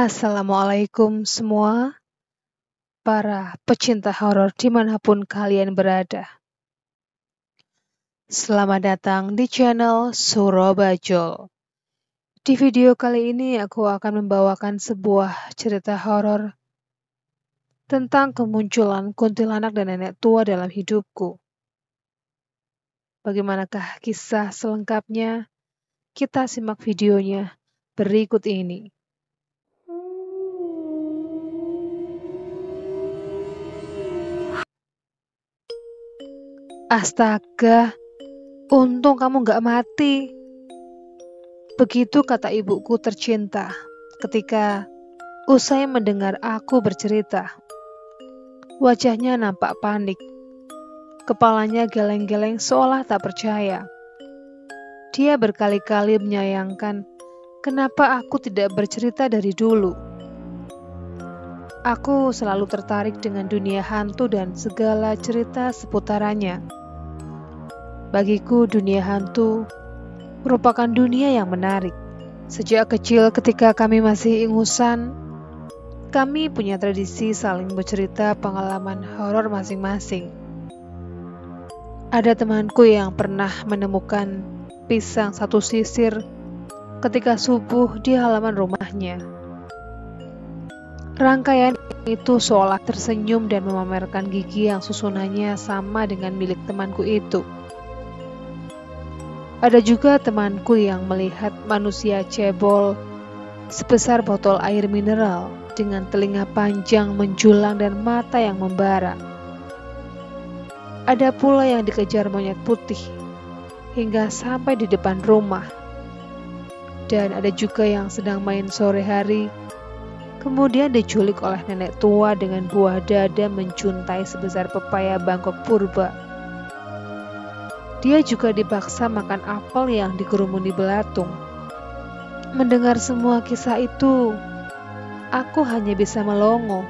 Assalamualaikum semua para pecinta horor dimanapun kalian berada. Selamat datang di channel Surabajol. Di video kali ini aku akan membawakan sebuah cerita horor tentang kemunculan kuntilanak dan nenek tua dalam hidupku. Bagaimanakah kisah selengkapnya? Kita simak videonya berikut ini. Astaga, untung kamu gak mati. Begitu kata ibuku tercinta ketika usai mendengar aku bercerita. Wajahnya nampak panik. Kepalanya geleng-geleng seolah tak percaya. Dia berkali-kali menyayangkan kenapa aku tidak bercerita dari dulu. Aku selalu tertarik dengan dunia hantu dan segala cerita seputarannya. Bagiku dunia hantu merupakan dunia yang menarik. Sejak kecil ketika kami masih ingusan, kami punya tradisi saling bercerita pengalaman horor masing-masing. Ada temanku yang pernah menemukan pisang satu sisir ketika subuh di halaman rumahnya. Rangkaian itu seolah tersenyum dan memamerkan gigi yang susunannya sama dengan milik temanku itu. Ada juga temanku yang melihat manusia cebol sebesar botol air mineral dengan telinga panjang menjulang dan mata yang membara. Ada pula yang dikejar monyet putih hingga sampai di depan rumah. Dan ada juga yang sedang main sore hari, kemudian diculik oleh nenek tua dengan buah dada menjuntai sebesar pepaya Bangkok purba. Dia juga dipaksa makan apel yang dikerumuni belatung. Mendengar semua kisah itu, aku hanya bisa melongo.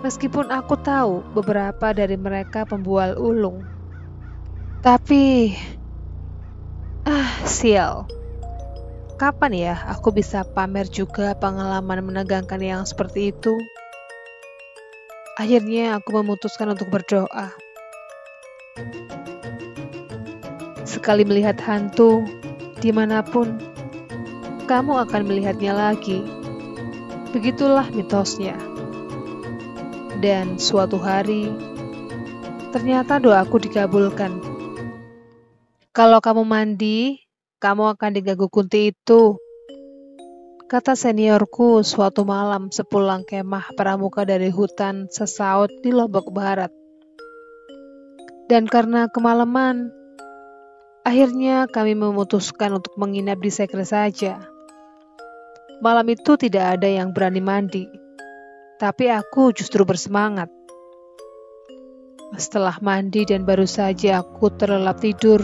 Meskipun aku tahu beberapa dari mereka pembual ulung. Tapi, sial. Kapan ya aku bisa pamer juga pengalaman menegangkan yang seperti itu? Akhirnya aku memutuskan untuk berdoa. Sekali melihat hantu, dimanapun, kamu akan melihatnya lagi. Begitulah mitosnya. Dan suatu hari, ternyata doaku dikabulkan. Kalau kamu mandi, kamu akan diganggu kunti itu, kata seniorku suatu malam sepulang kemah pramuka dari hutan sesaut di Lombok Barat. Dan karena kemalaman, akhirnya kami memutuskan untuk menginap di sekre saja. Malam itu tidak ada yang berani mandi, tapi aku justru bersemangat. Setelah mandi dan baru saja aku terlelap tidur,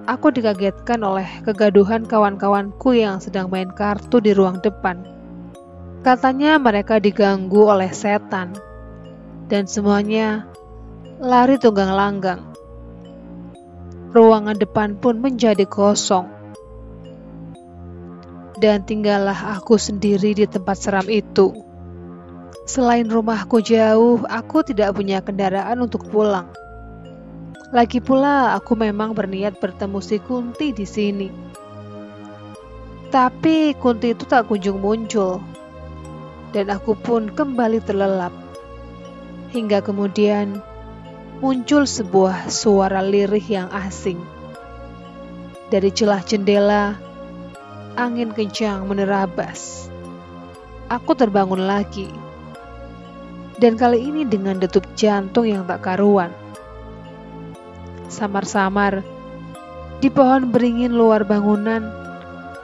aku dikagetkan oleh kegaduhan kawan-kawanku yang sedang main kartu di ruang depan. Katanya mereka diganggu oleh setan, dan semuanya lari tunggang langgang. Ruangan depan pun menjadi kosong, dan tinggallah aku sendiri di tempat seram itu. Selain rumahku jauh, aku tidak punya kendaraan untuk pulang. Lagi pula aku memang berniat bertemu si Kunti di sini. Tapi Kunti itu tak kunjung muncul. Dan aku pun kembali terlelap. Hingga kemudian muncul sebuah suara lirih yang asing. Dari celah jendela, angin kencang menerabas. Aku terbangun lagi. Dan kali ini dengan detup jantung yang tak karuan. Samar-samar, di pohon beringin luar bangunan,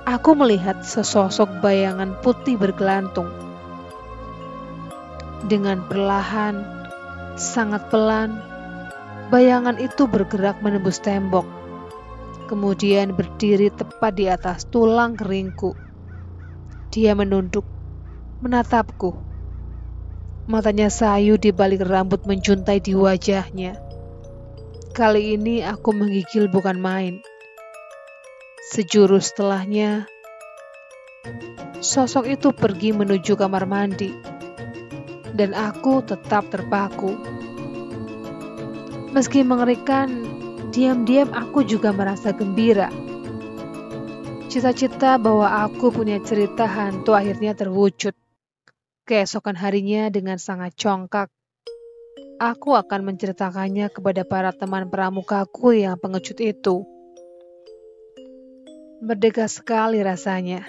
aku melihat sesosok bayangan putih bergelantung. Dengan perlahan, sangat pelan, bayangan itu bergerak menembus tembok, kemudian berdiri tepat di atas tulang keringku. Dia menunduk, menatapku. Matanya sayu di balik rambut menjuntai di wajahnya. Kali ini aku menggigil bukan main. Sejurus setelahnya, Sosok itu pergi menuju kamar mandi, dan aku tetap terpaku. Meski mengerikan, diam-diam aku juga merasa gembira. Cita-cita bahwa aku punya cerita hantu akhirnya terwujud. Keesokan harinya dengan sangat congkak, aku akan menceritakannya kepada para teman pramukaku yang pengecut itu. Merdeka sekali rasanya.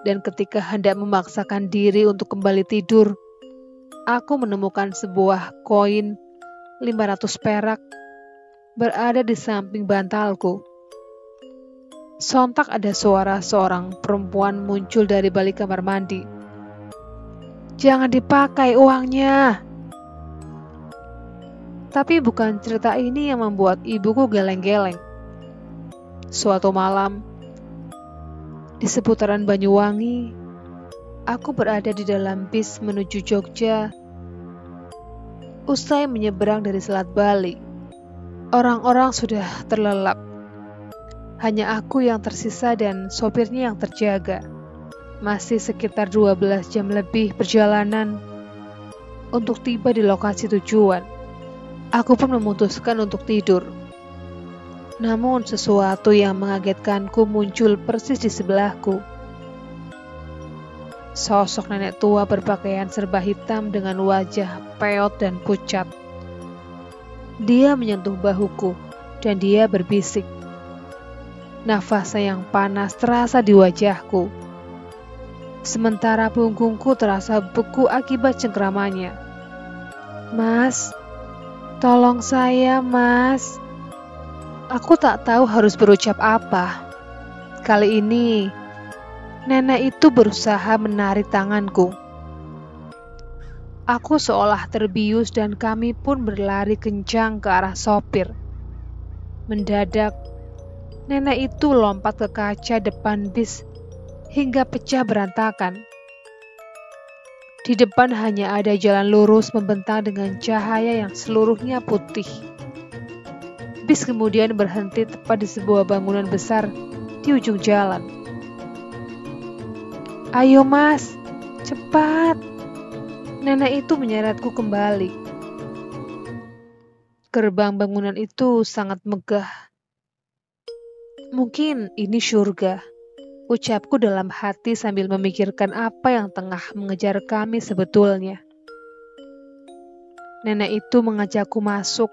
Dan ketika hendak memaksakan diri untuk kembali tidur, aku menemukan sebuah koin 500 perak berada di samping bantalku. Sontak ada suara seorang perempuan muncul dari balik kamar mandi. "Jangan dipakai uangnya." Tapi bukan cerita ini yang membuat ibuku geleng-geleng. Suatu malam, di seputaran Banyuwangi, aku berada di dalam bis menuju Jogja. Usai menyeberang dari Selat Bali, orang-orang sudah terlelap. Hanya aku yang tersisa dan sopirnya yang terjaga. Masih sekitar 12 jam lebih perjalanan untuk tiba di lokasi tujuan. Aku pun memutuskan untuk tidur. Namun sesuatu yang mengagetkanku muncul persis di sebelahku. Sosok nenek tua berpakaian serba hitam dengan wajah peot dan pucat. Dia menyentuh bahuku dan dia berbisik. Nafasnya yang panas terasa di wajahku. Sementara punggungku terasa beku akibat cengkramannya. "Mas, tolong saya, Mas." Aku tak tahu harus berucap apa. Kali ini, nenek itu berusaha menarik tanganku. Aku seolah terbius dan kami pun berlari kencang ke arah sopir. Mendadak, nenek itu lompat ke kaca depan bis hingga pecah berantakan. Di depan hanya ada jalan lurus membentang dengan cahaya yang seluruhnya putih. Bis kemudian berhenti tepat di sebuah bangunan besar di ujung jalan. "Ayo Mas, cepat!" Nenek itu menyeretku kembali. Gerbang bangunan itu sangat megah. Mungkin ini surga, ucapku dalam hati sambil memikirkan apa yang tengah mengejar kami sebetulnya. Nenek itu mengajakku masuk.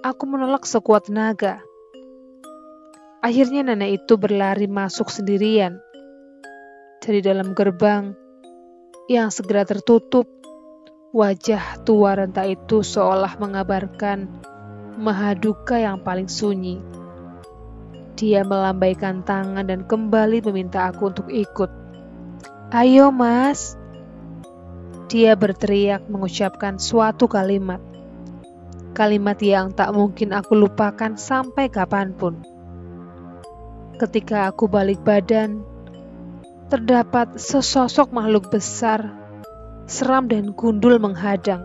Aku menolak sekuat tenaga. Akhirnya nenek itu berlari masuk sendirian. Dari dalam gerbang yang segera tertutup, wajah tua renta itu seolah mengabarkan maha duka yang paling sunyi. Dia melambaikan tangan dan kembali meminta aku untuk ikut. "Ayo Mas." Dia berteriak mengucapkan suatu kalimat. Kalimat yang tak mungkin aku lupakan sampai kapanpun. Ketika aku balik badan, terdapat sesosok makhluk besar, seram dan gundul menghadang.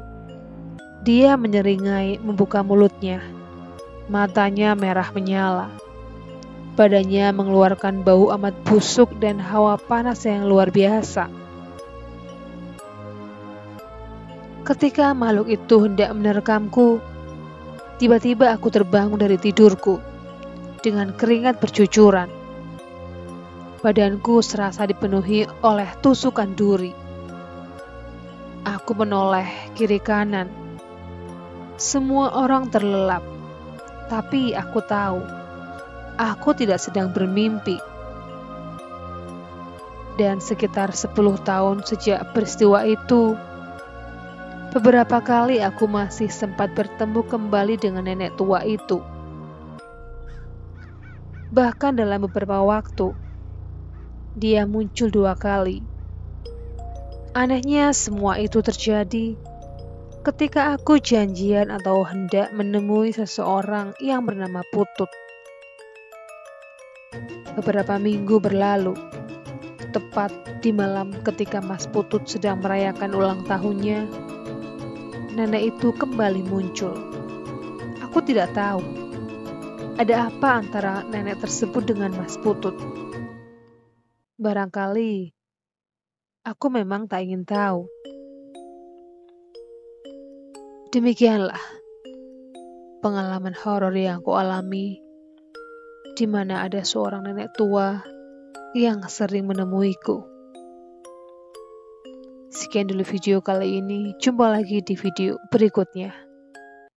Dia menyeringai membuka mulutnya. Matanya merah menyala. Badannya mengeluarkan bau amat busuk dan hawa panas yang luar biasa. Ketika makhluk itu hendak menerkamku, tiba-tiba aku terbangun dari tidurku dengan keringat bercucuran. Badanku serasa dipenuhi oleh tusukan duri. Aku menoleh kiri kanan. Semua orang terlelap, tapi aku tahu aku tidak sedang bermimpi. Dan sekitar 10 tahun sejak peristiwa itu, beberapa kali aku masih sempat bertemu kembali dengan nenek tua itu. Bahkan dalam beberapa waktu, dia muncul 2 kali. Anehnya semua itu terjadi ketika aku janjian atau hendak menemui seseorang yang bernama Putut. Beberapa minggu berlalu, tepat di malam ketika Mas Putut sedang merayakan ulang tahunnya, nenek itu kembali muncul. Aku tidak tahu ada apa antara nenek tersebut dengan Mas Putut. Barangkali aku memang tak ingin tahu. Demikianlah pengalaman horor yang aku alami, di mana ada seorang nenek tua yang sering menemuiku. Sekian dulu video kali ini, jumpa lagi di video berikutnya.